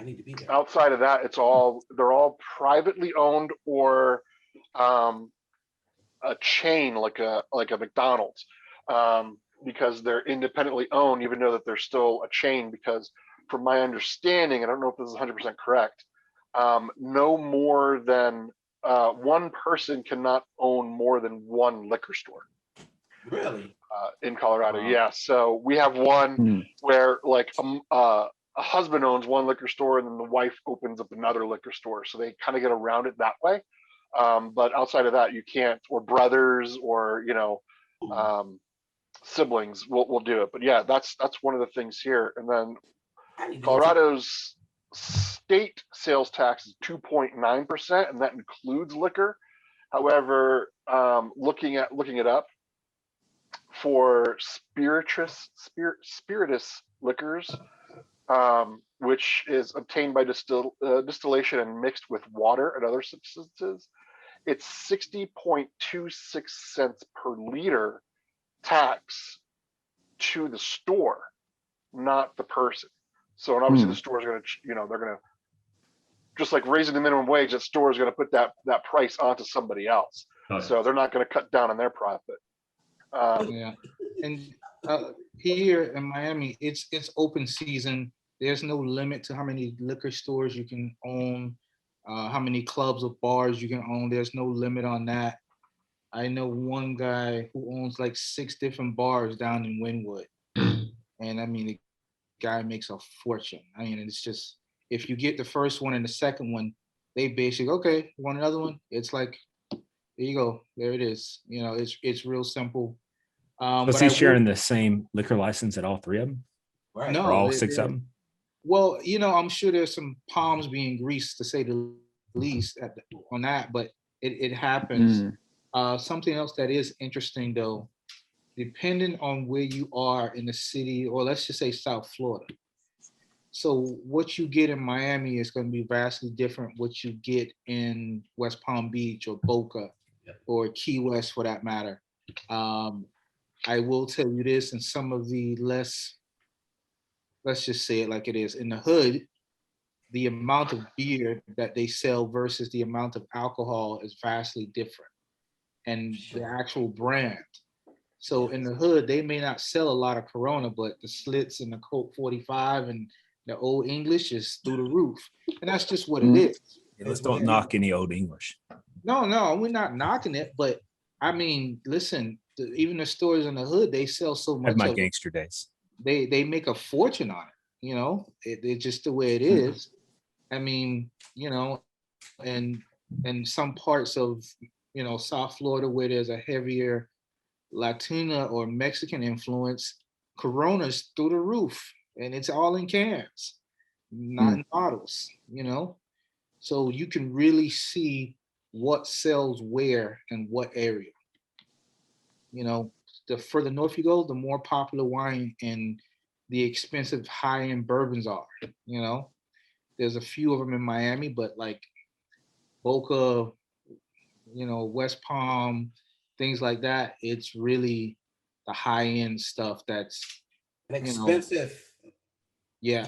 need to be there. Outside of that, they're all privately owned or a chain like a McDonald's, because they're independently owned, even though that they're still a chain. Because from my understanding, I don't know if this is 100% correct, no more than one person cannot own more than one liquor store. Really? In Colorado, Wow. yeah. So we have one where like a husband owns one liquor store and then the wife opens up another liquor store. So they kind of get around it that way. But outside of that, you can't, or brothers or, siblings will do it. But yeah, that's one of the things here. And then Colorado's state sales tax is 2.9%, and that includes liquor. However, looking it up, for spirituous liquors, which is obtained by distillation and mixed with water and other substances, it's 60.26 cents per liter tax to the store, not the person. So, and obviously the store is going to, they're going to, just like raising the minimum wage, that store is going to put that price onto somebody else. Oh, yeah. So they're not going to cut down on their profit. Yeah, and here in Miami, it's open season. There's no limit to how many liquor stores you can own, how many clubs or bars you can own. There's no limit on that. I know one guy who owns like 6 different bars down in Wynwood, and I mean, the guy makes a fortune. I mean, it's just, if you get the first one and the second one, they basically, okay, want another one? It's like, there you go, there it is. It's real simple. Was But he I sharing will- the same liquor license at all 3 of them? Right. No, Or all they- 6 they- of them? Well, I'm sure there's some palms being greased, to say the least, on that, but it happens. Something else that is interesting, though, depending on where you are in the city, or let's just say South Florida. So what you get in Miami is going to be vastly different what you get in West Palm Beach or Boca or Key West, for that matter. I will tell you this, in some of the less, let's just say it like it is, in the hood, the amount of beer that they sell versus the amount of alcohol is vastly different, and the actual brand. So in the hood, they may not sell a lot of Corona, but the Slits and the Colt 45 and the Old English is through the roof. And that's just what it is. Let's don't knock any Old English. No, we're not knocking it. But I mean, listen, even the stores in the hood, they sell so Had much my of it. gangster days. They make a fortune on it. It's just the way it is. I mean, and some parts of, South Florida, where there's a heavier Latina or Mexican influence, Corona's through the roof, and it's all in cans, not in bottles, So you can really see what sells where and what area. The further north you go, the more popular wine and the expensive high-end bourbons are. There's a few of them in Miami, but like Boca, West Palm, things like that, it's really the high-end stuff that's Expensive. Yeah,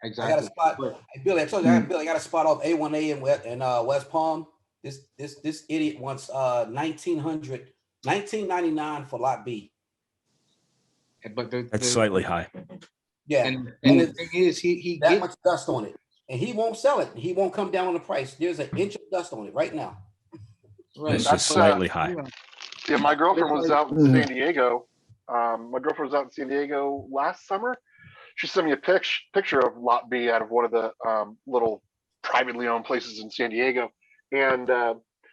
I exactly. got a spot. But- Hey, Billy, I told you, Billy, I got a spot off A1A in West Palm. This idiot wants $1,999 for lot B. But That's slightly high. Yeah, and and the thing is, he that gets much dust on it, and he won't sell it. He won't come down on the price. There's an inch of dust on it right now. right. It's That's, just slightly high. Yeah, my girlfriend was It's out in San Diego. My girlfriend was out in San Diego last summer. She sent me a picture of Lot B out of one of the little privately owned places in San Diego. And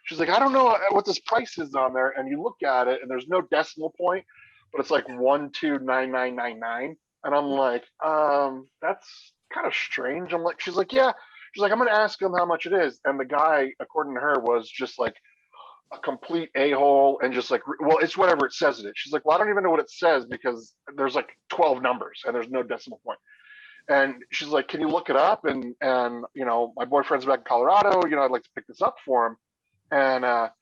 she's like, I don't know what this price is on there. And you look at it and there's no decimal point, but it's like 129999. And I'm like, that's kind of strange. She's like, yeah. She's like, I'm gonna ask him how much it is. And the guy, according to her, was just like a complete a-hole and just like, well, it's whatever it says it is. She's like, well, I don't even know what it says because there's like 12 numbers and there's no decimal point. And she's like, can you look it up? And my boyfriend's back in Colorado, I'd like to pick this up for him. And the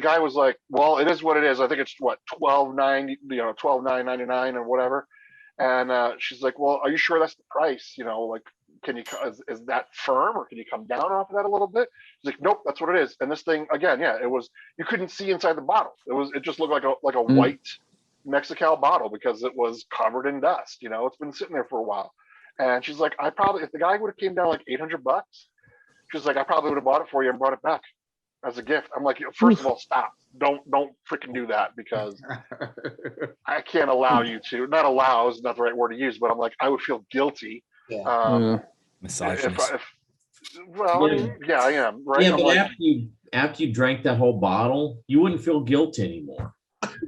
guy was like, well, it is what it is. I think it's what, 12.9, 12.999 or whatever. And she's like, well, are you sure that's the price? Can you, is that firm, or can you come down off of that a little bit? He's like, nope, that's what it is. And this thing, again, yeah, it was, you couldn't see inside the bottle. It just looked like a white Mexicali bottle because it was covered in dust. It's been sitting there for a while. And she's like, if the guy would have came down like $800, she's like, I probably would have bought it for you and brought it back as a gift. I'm like, first of all, stop. Don't freaking do that, because I can't allow you to. Not allow is not the right word to use, but I'm like, I would feel guilty. Yeah. Misogynist. Well, I mean, yeah, I am, right? Yeah, I'm but like, after you drank that whole bottle, you wouldn't feel guilty anymore.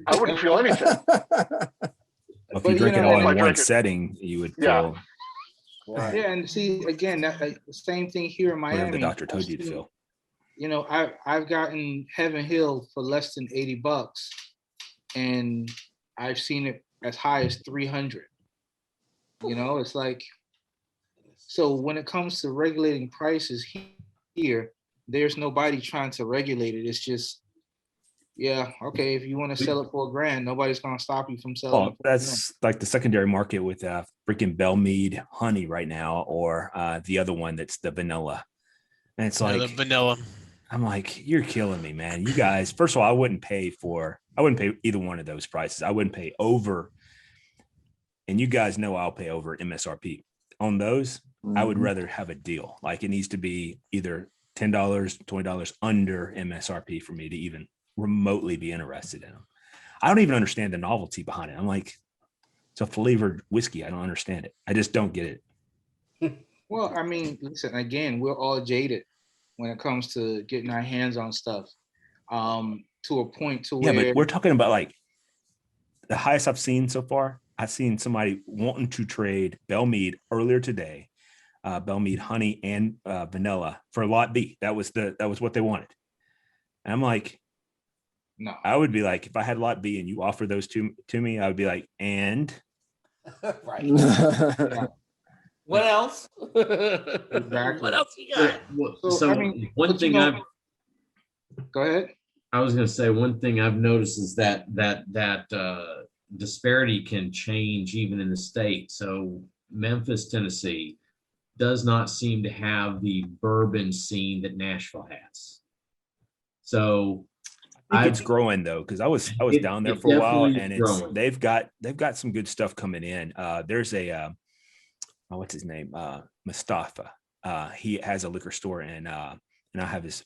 I wouldn't feel anything. If But, you drink it if all I in one drank it- setting, you would Yeah. feel Yeah, and see, again, that the same thing here in whatever Miami. the doctor told you to feel. I've gotten Heaven Hill for less than $80, and I've seen it as high as 300. It's like, so when it comes to regulating prices here, there's nobody trying to regulate it. It's just, Yeah, okay. If you want to sell it for $1,000, nobody's gonna stop you from selling Well, it for $1,000. that's like the secondary market with freaking Bell Mead honey right now, or the other one that's the vanilla. And it's Yeah, like the vanilla. I'm like, you're killing me, man. You guys, first of all, I wouldn't pay either one of those prices. I wouldn't pay over, and you guys know I'll pay over MSRP on those. I would Mhm. rather have a deal. Like it needs to be either $10, $20 under MSRP for me to even remotely be interested in them. I don't even understand the novelty behind it. I'm like, it's a flavored whiskey. I don't understand it. I just don't get it. Well, I mean, listen, again, we're all jaded when it comes to getting our hands on stuff. To a point to Yeah, where but we're talking about like the highest I've seen so far. I've seen somebody wanting to trade Bell Mead earlier today, Bell Mead honey and vanilla for lot B. That was what they wanted. And I'm like, no. I would be like, if I had lot B and you offer those to me, I would be like, and Right. What else? Exactly. What else you got? So, I mean, one but thing you know- Go ahead. I was going to say, one thing I've noticed is that disparity can change even in the state. So Memphis, Tennessee does not seem to have the bourbon scene that Nashville has. So I think it's growing though, because I was It- down there it for a while, definitely and is it's growing. they've got some good stuff coming in. There's a what's his name, Mustafa. He has a liquor store, and I have his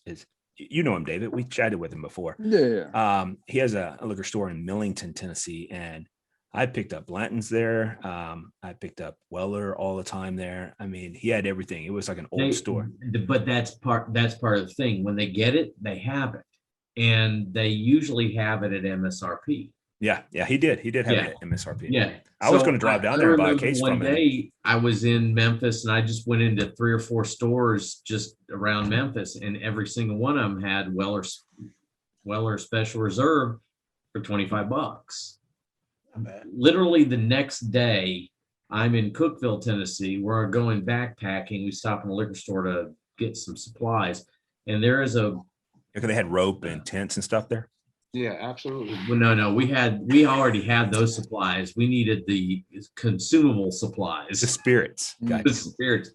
you know him, David. We chatted with him before. Yeah. He has a liquor store in Millington, Tennessee, and I picked up Blanton's there. I picked up Weller all the time there. I mean, he had everything. It was like an old store. But that's part of the thing. When they get it, they have it. And they usually have it at MSRP. Yeah, he did. He did have Yeah. it at MSRP. Yeah. I was So going to drive down there and buy a remember case one from him. day I was in Memphis and I just went into 3 or 4 stores just around Memphis, and every single one of them had Weller Special Reserve for $25. Not bad. Literally the next day, I'm in Cookeville, Tennessee. We're going backpacking. We stopped in a liquor store to get some supplies, and there is a Because they had rope and tents and stuff there. Yeah, absolutely. well, no, we already had those supplies. We needed the consumable supplies. The spirits. Mm. Gotcha. The spirits.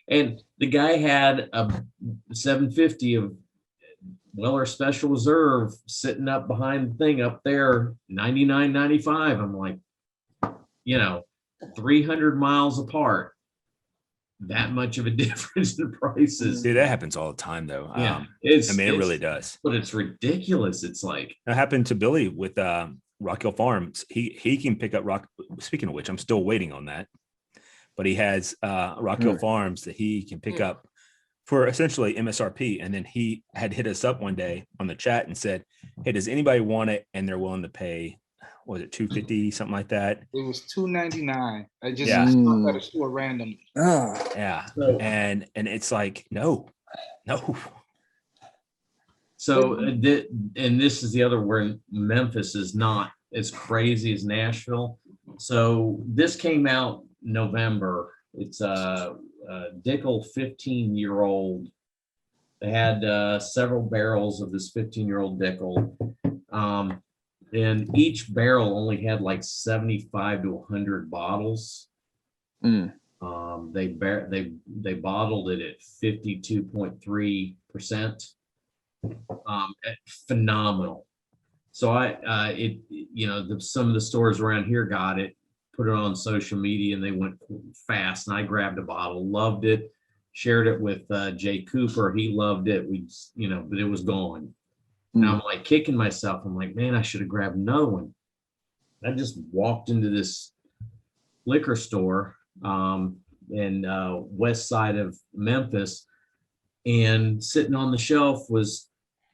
And the guy had a 750 of Weller Special Reserve sitting up behind the thing up there, $99.95. I'm like, 300 miles apart. That much of a difference in prices. Dude, that happens all the time though. Yeah, I mean, it really does. But it's ridiculous. It's like, It happened to Billy with Rock Hill Farms. He can pick up Speaking of which, I'm still waiting on that. But he has Rock Hill Farms that he can pick up for essentially MSRP. And then he had hit us up one day on the chat and said, "Hey, does anybody want it?" And they're willing to pay, what was it, $250, something like that? It was $2.99. I just Yeah. stopped at a store randomly. Oh, Yeah. So- And it's like, no. So, and this is the other where Memphis is not as crazy as Nashville. So this came out November. It's a Dickel 15-year-old. They had several barrels of this 15-year-old Dickel. And each barrel only had like 75 to 100 bottles. Mm. They bottled it at 52.3%. Phenomenal. So some of the stores around here got it, put it on social media, and they went fast. And I grabbed a bottle, loved it, shared it with Jay Cooper. He loved it. But it was gone. And I'm like kicking myself. I'm like, man, I should have grabbed another one. I just walked into this liquor store in west side of Memphis, and sitting on the shelf was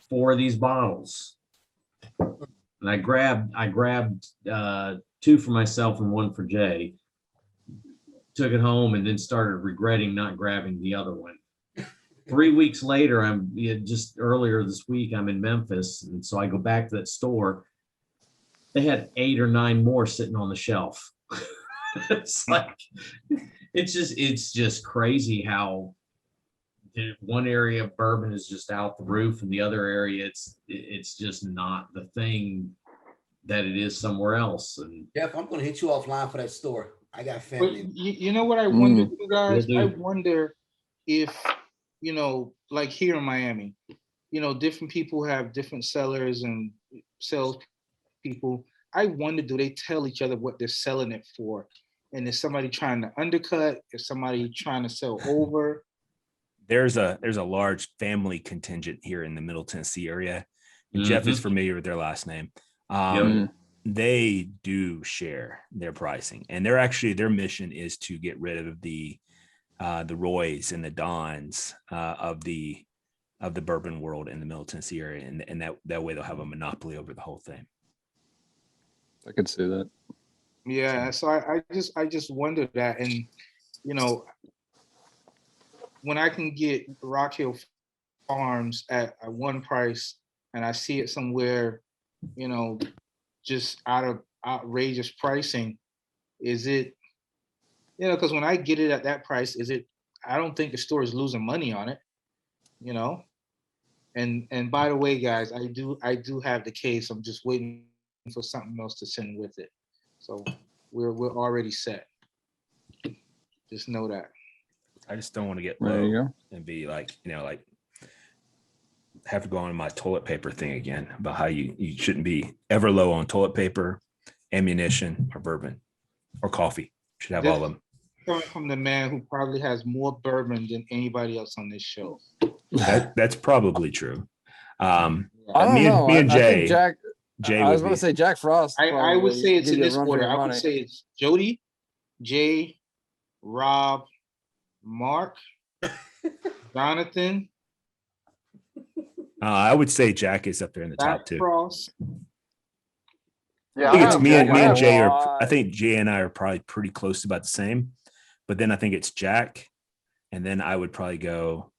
4 of these bottles. And I grabbed 2 for myself and 1 for Jay. Took it home and then started regretting not grabbing the other one. 3 weeks later, just earlier this week, I'm in Memphis. And so I go back to that store. They had 8 or 9 more sitting on the shelf. It's like, it's just crazy how one area of bourbon is just out the roof, and the other area it's just not the thing that it is somewhere else. And Jeff, I'm gonna hit you offline for that store. I got But family. you know what I wonder, you guys? Will I do. wonder if, like here in Miami, different people have different sellers and sales people. I wonder, do they tell each other what they're selling it for? And is somebody trying to undercut? Is somebody trying to sell over? There's a large family contingent here in the Middle Tennessee area. And Jeff is familiar with their last name. Yep. They do share their pricing, and their mission is to get rid of the Roys and the Dons of the bourbon world in the Middle Tennessee area, and that way they'll have a monopoly over the whole thing. I could see that. Yeah, so I just wonder that, and when I can get Rock Hill Farms at one price, and I see it somewhere, just out of outrageous pricing, is it, because when I get it at that price, I don't think the store is losing money on it, and by the way, guys, I do have the case. I'm just waiting for something else to send with it. So we're already set. Just know that. I just don't want to get There you low go. and be like have to go on my toilet paper thing again about how you shouldn't be ever low on toilet paper, ammunition, or bourbon or coffee. You should have all of them. Coming from the man who probably has more bourbon than anybody else on this show. That's probably true. I don't know. Me and I Jay. think Jack. Jay I was would going to say Jack Frost. I would say it's in this order. I would money. say it's Jody, Jay, Rob, Mark, Jonathan, I would say Jack is up there in the top Jack two. Frost. Yeah, I think it's have me and Jack. Jay are. Why? I think Jay and I are probably pretty close to about the same, but then I think it's Jack, and then I would probably go.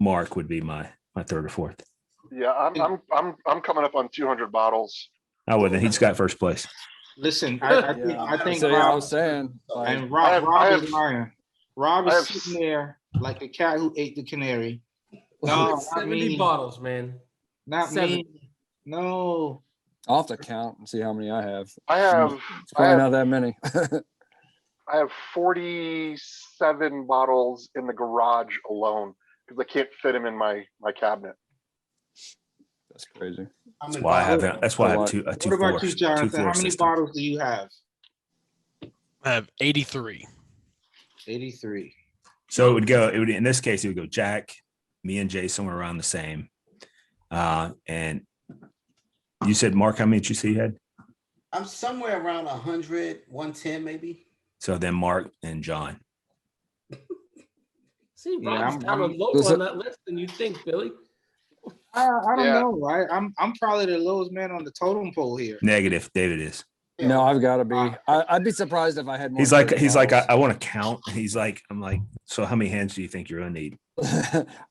Mark would be my third or fourth. Yeah, I'm coming up on 200 bottles. Oh, well, then he's got first place. Listen, I think So, yeah, I Rob, was saying. Like, and Rob I is have- lying. Rob I is have- sitting there like a cat who ate the canary. No, not 70 me. bottles, man. Not Seven. me. No. I'll have to count and see how many I have. I have It's probably not that many. I have 47 bottles in the garage alone because I can't fit them in my cabinet. That's crazy. That's why I have. That's why I have two. What about you, Jonathan? How many bottles do you have? I have 83. 83. So it would in this case it would go Jack, me and Jay somewhere around the same. And you said Mark, how many did you say you had? I'm somewhere around 100, 110 maybe. So then Mark and John. See, Yeah, Rob's I'm- down I'm- lower on that list than you think, Billy. I don't Yeah. know. I'm probably the lowest man on the totem pole here. Negative. David is. No, I've got to be. I'd be surprised if I had more. He's than like 30 I bottles. want to count. He's like I'm like. So how many hands do you think you're gonna need?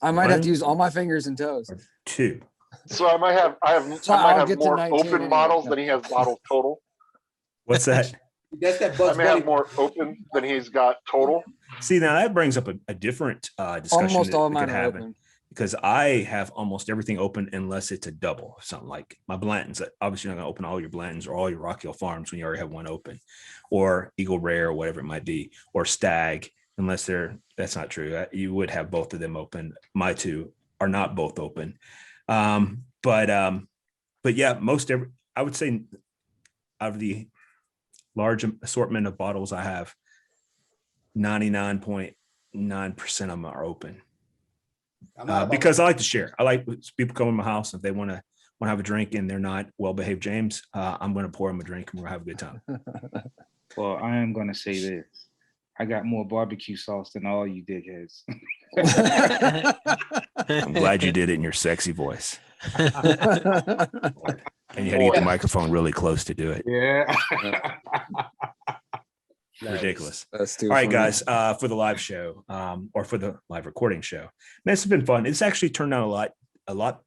I might have One? to use all my fingers and toes. Or two. So I might have So I might I'll have get to more 19 open anyway. bottles than he has bottles total. What's that? That's that I Bugs may Bunny. have more open than he's got total. See, now that brings up a different discussion Almost that all we mine could are have open. because I have almost everything open unless it's a double, something like my Blantons. Obviously, you're not going to open all your Blantons or all your Rock Hill Farms when you already have one open, or Eagle Rare or whatever it might be, or Stag, unless that's not true. You would have both of them open. My two are not both open. But yeah, I would say out of the large assortment of bottles I have, 99.9% of them are open. I'm not about- Because I like to share. I like people come to my house if they want to have a drink and they're not well-behaved James, I'm going to pour them a drink and we're going to have a good time. Well, I am going to say this. I got more barbecue sauce than all you dickheads. I'm glad you did it in your sexy voice. And you had to get the microphone really close to do it. Yeah. Ridiculous. That's too All right, funny. guys, for the live show or for the live recording show, man, this has been fun. It's actually turned out a lot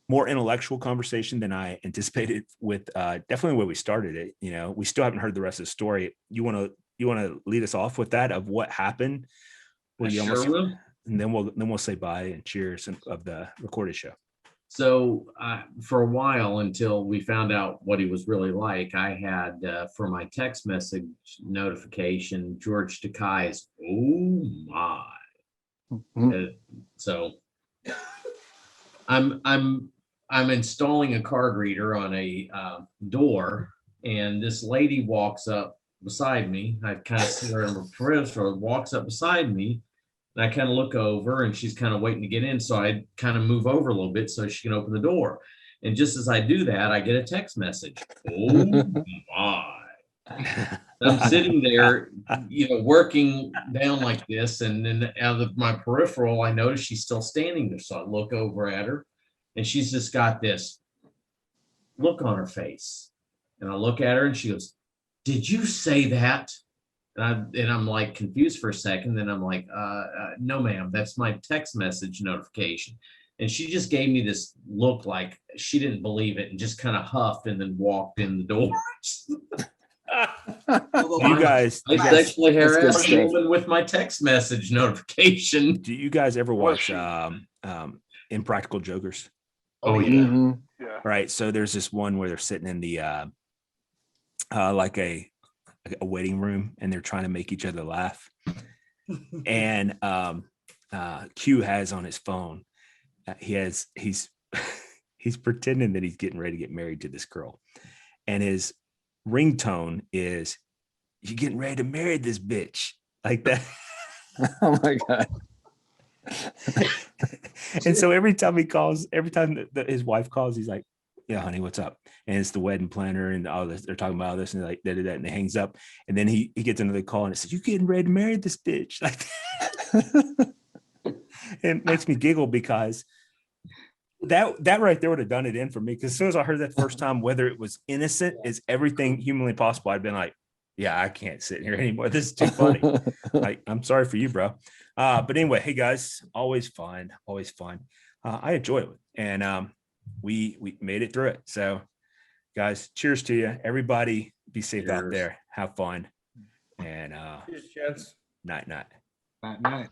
more intellectual conversation than I anticipated with definitely where we started it. You know, we still haven't heard the rest of the story. You want to lead us off with that of what happened? I sure will. and then we'll say bye and cheers of the recorded show. So for a while, until we found out what he was really like, I had for my text message notification, George Takei's "Oh my." So I'm installing a card reader on a door, and this lady walks up beside me. I kind of see her in the peripheral, walks up beside me, and I kind of look over, and she's kind of waiting to get in. So I kind of move over a little bit so she can open the door. And just as I do that, I get a text message. Oh my. I'm sitting there, working down like this, and then out of my peripheral, I notice she's still standing there. So I look over at her, and she's just got this look on her face. And I look at her, and she goes, "Did you say that?" And I'm like confused for a second. Then I'm like, "No, ma'am, that's my text message notification." And she just gave me this look like she didn't believe it, and just kind of huffed and then walked in the door. You guys, I sexually That's good harassed a stuff. woman with my text message notification. do you guys ever Was watch she? Impractical Jokers? Oh yeah. Mhm. Yeah. Right. So there's this one where they're sitting in the like a waiting room, and they're trying to make each other laugh. And Q has on his phone, he's he's pretending that he's getting ready to get married to this girl, and his ringtone is, "You getting ready to marry this bitch," like that. Oh my God. And so every time that his wife calls, he's like, "Yeah, honey, what's up?" And it's the wedding planner and all this. They're talking about all this, and like that, and he hangs up. And then he gets another call, and it says, "You getting ready to marry this bitch?" Like that. It makes me giggle because that right there would have done it in for me. Because as soon as I heard that first time, whether it was innocent is everything humanly possible, I'd been like, "Yeah, I can't sit here anymore. This is too funny." Like, I'm sorry for you, bro. But anyway, hey guys, always fun. I enjoy it, and we made it through it. So, guys, cheers to you. Everybody, be safe out Cheers. there. Have fun, and Cheers, gents. night. Night, night.